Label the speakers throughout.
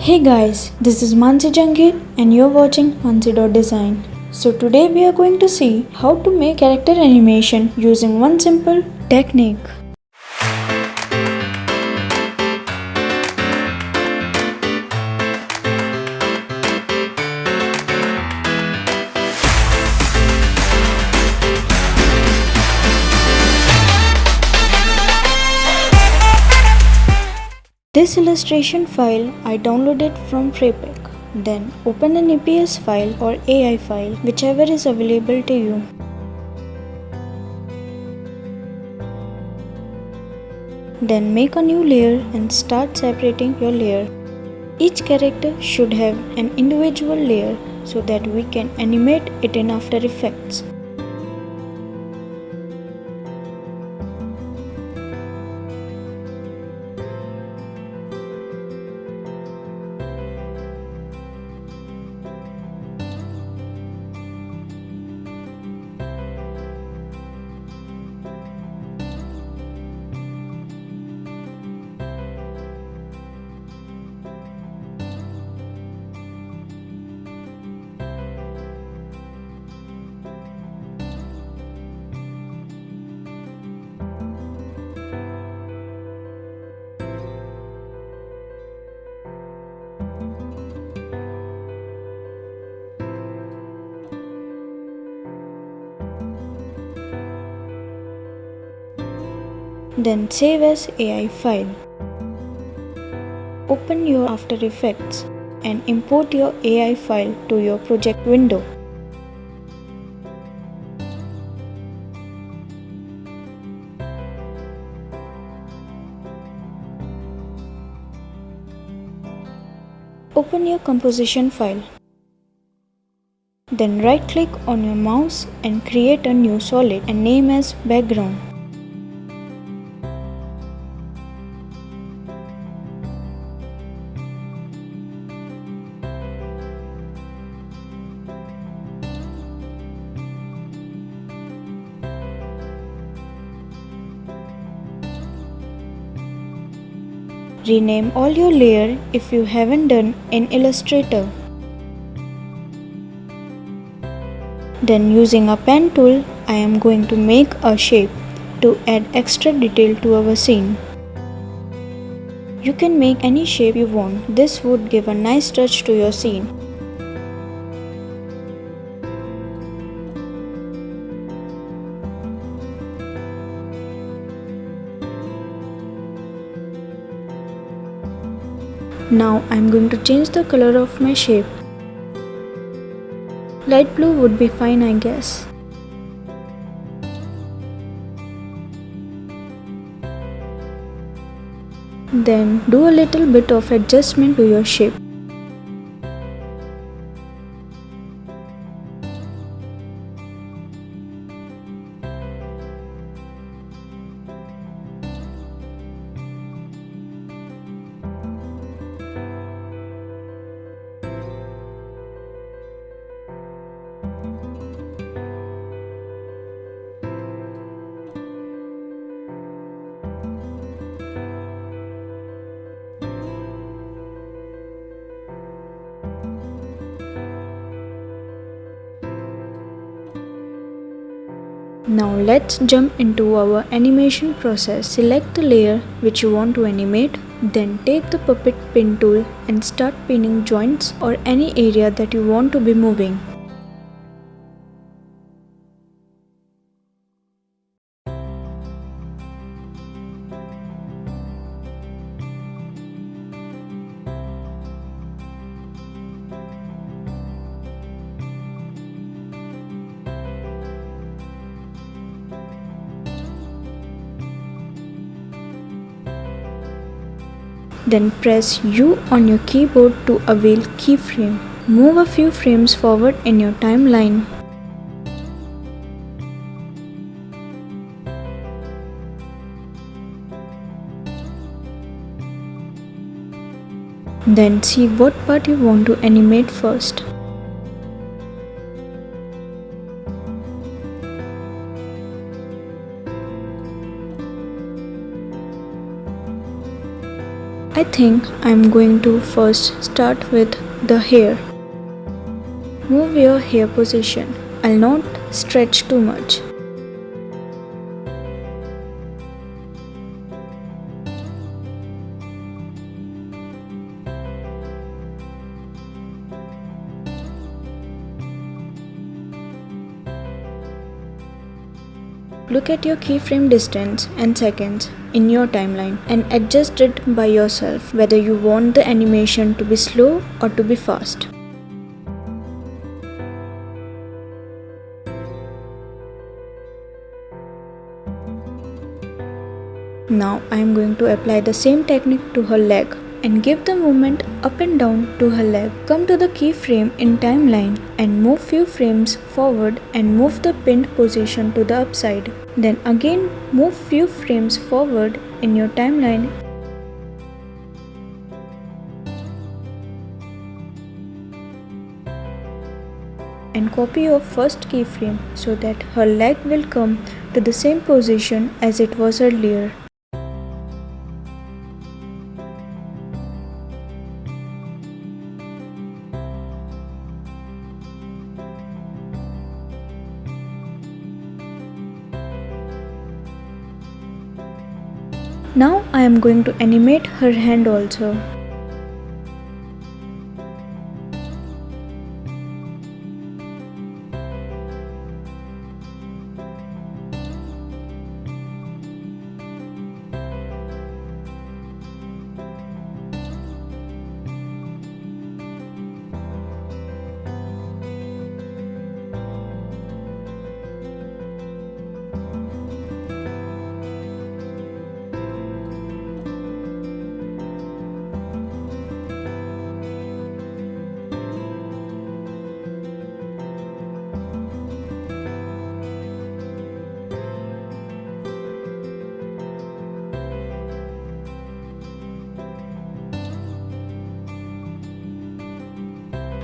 Speaker 1: Hey guys, this is Mansi Janghel and you're watching Mansi Design. So today we are going to see how to make character animation using one simple technique. This illustration file I downloaded from Freepik. Then open an EPS file or AI file, whichever is available to you. Then make a new layer and start separating your layer. Each character should have an individual layer so that we can animate it in After Effects. Then save as AI file. Open your After Effects and import your AI file to your project window. Open your composition file. Then right click on your mouse and create a new solid and name as background. Rename all your layer if you haven't done in Illustrator. Then using a pen tool, I am going to make a shape to add extra detail to our scene. You can make any shape you want. This would give a nice touch to your scene. Now I am going to change the color of my shape. Light blue would be fine, I guess. Then do a little bit of adjustment to your shape. Now let's jump into our animation process. Select the layer which you want to animate. Then take the puppet pin tool and start pinning joints or any area that you want to be moving. Then press U on your keyboard to avail keyframe. Move a few frames forward in your timeline. Then see what part you want to animate first. I think I'm going to first start with the hair. Move your hair position. I'll not stretch too much. Look at your keyframe distance and seconds in your timeline and adjust it by yourself whether you want the animation to be slow or to be fast. Now I am going to apply the same technique to her leg and give the movement up and down to her leg. Come to the keyframe in timeline and move few frames forward and move the pinned position to the upside. Then again move few frames forward in your timeline and copy your first keyframe so that her leg will come to the same position as it was earlier. Now I am going to animate her hand also.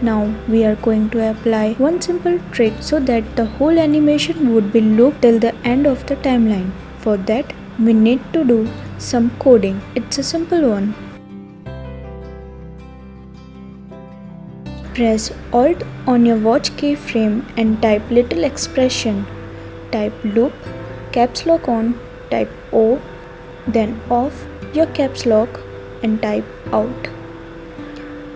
Speaker 1: Now we are going to apply one simple trick so that the whole animation would be looped till the end of the timeline. For that we need to do some coding. It's a simple one. Press Alt on your watch keyframe and type little expression. Type loop, caps lock on, type O, then off your caps lock and type out.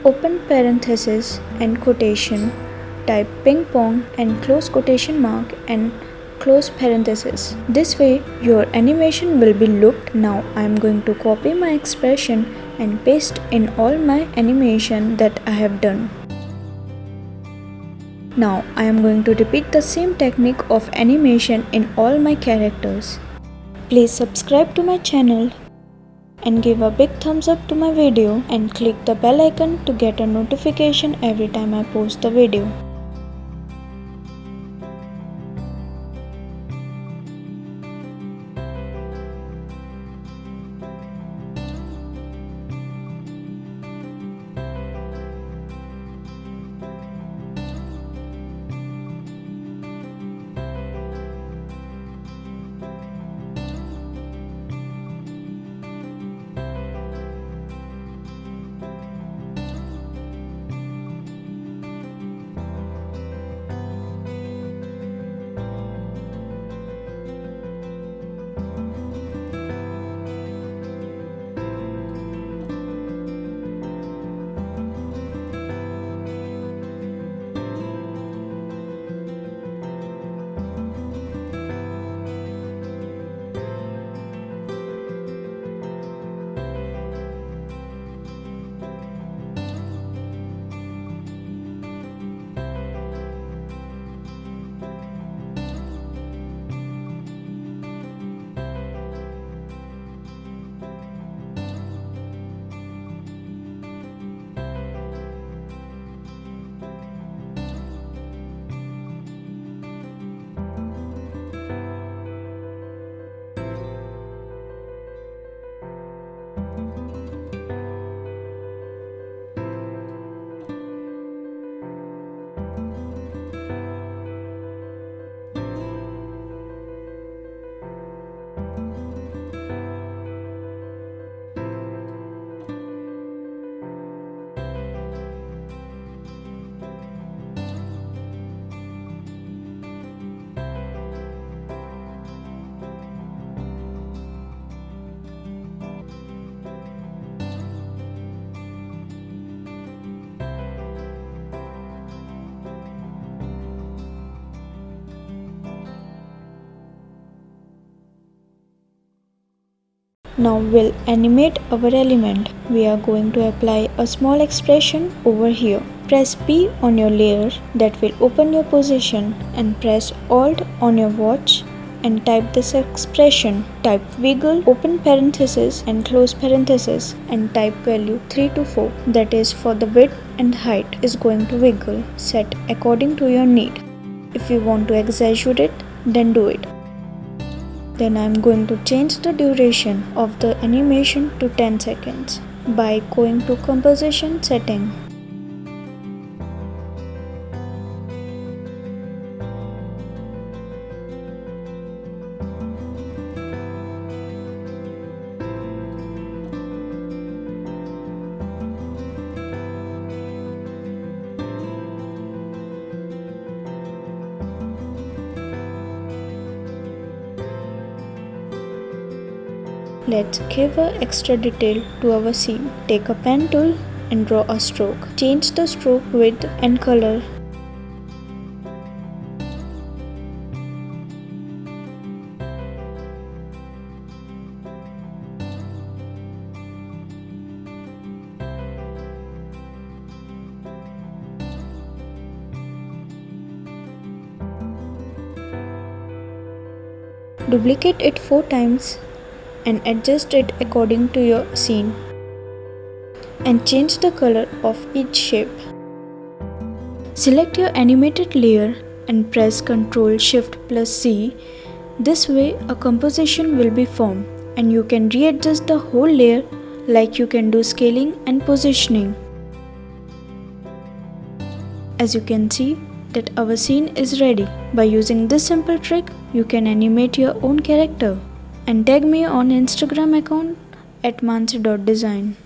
Speaker 1: Open parenthesis and quotation, type ping pong and close quotation mark and close parenthesis. This way your animation will be looped. Now I am going to copy my expression and paste in all my animation that I have done. Now I am going to repeat the same technique of animation in all my characters. Please subscribe to my channel and give a big thumbs up to my video and click the bell icon to get a notification every time I post the video. Now we'll animate our element. We are going to apply a small expression over here. Press P on your layer, that will open your position, and press Alt on your watch and type this expression. Type wiggle, open parenthesis and close parenthesis, and type value 3 to 4, that is for the width and height is going to wiggle. Set according to your need. If you want to exaggerate, then do it. Then I am going to change the duration of the animation to 10 seconds by going to composition setting. Let's give a extra detail to our scene. Take a pen tool and draw a stroke. Change the stroke width and color. Duplicate it 4 times and adjust it according to your scene, and change the color of each shape. Select your animated layer and press Ctrl Shift plus C. This way a composition will be formed and you can readjust the whole layer, like you can do scaling and positioning. As you can see that our scene is ready. By using this simple trick, you can animate your own character. And tag me on Instagram account at mansi.design.